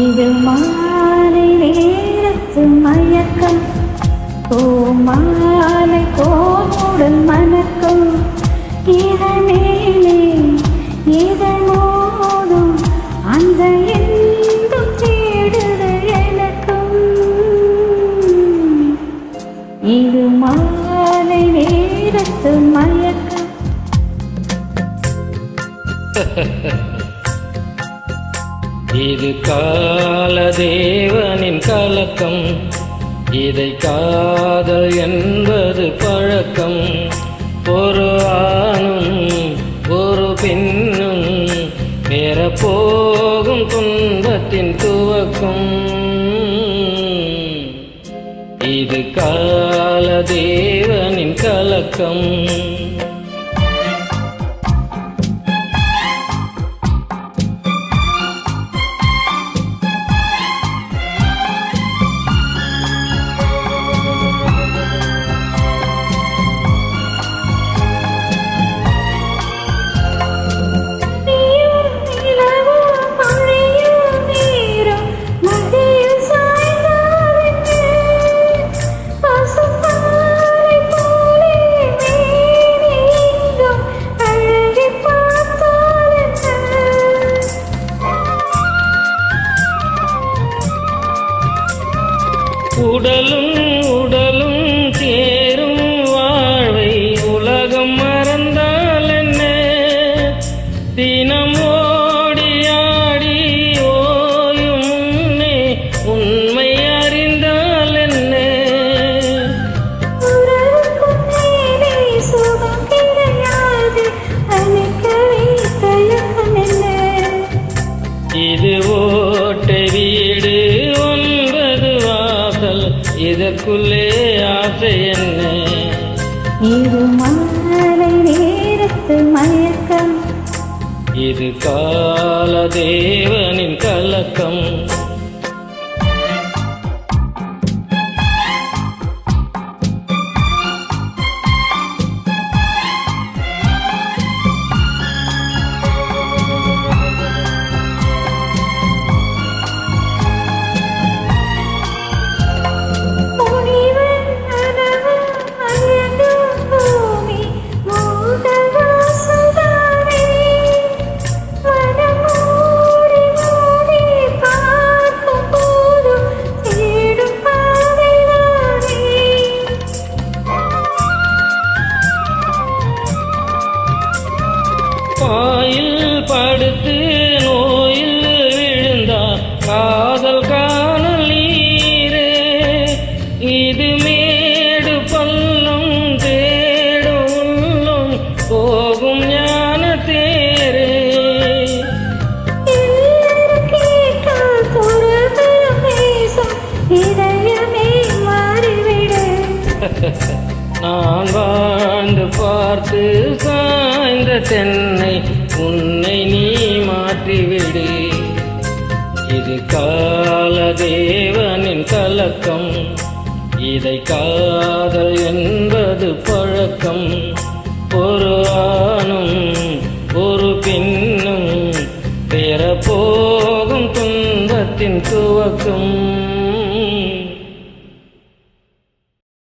இது மாலை நேரத்து மயக்கம், மாலை கோமுடன் மணக்கும், இதனேனே இதனோடும் அந்த எங்கும் தேடுதல் எனக்கும். இது மாலை நேரத்து மயக்கம். இது காலதேவனின் கலக்கம், இதை காதல் என்பது பழக்கம். ஒரு ஆணும் ஒரு பெண்ணும் பெறப்போகும் துன்பத்தின் துவக்கம். இது காலதேவனின் கலக்கம். உடலும் உடலும் சேரும் வாழ்வை உலகம் மறந்தால் என்ன? தினம் ஓடியாடி ஓயும் முன்னே உண்மை அறிந்தால் என்ன? இது ஓட்டை வீடு, இதற்குள்ளே ஆசை என்ன? இது மாலை நேரத்து மயக்கம், இது காலதேவனின் கலக்கம். பாயில் படுத்து நோயில் விழுந்தார் காதல் காணல் நீரே. இது மேடு பள்ளம் தேடும் உள்ளம் போகும் ஞான தேரே. நான் வாழ்ந்து பார்த்து சாய்ந்த தென்னை உன்னை நீ மாற்றிவிடு. இது காலதேவனின் கலக்கம், இதை காதல் என்பது பழக்கம். ஒரு ஆணும் ஒரு பெண்ணும் பெறப்போகும் துன்பத்தின் துவக்கம்.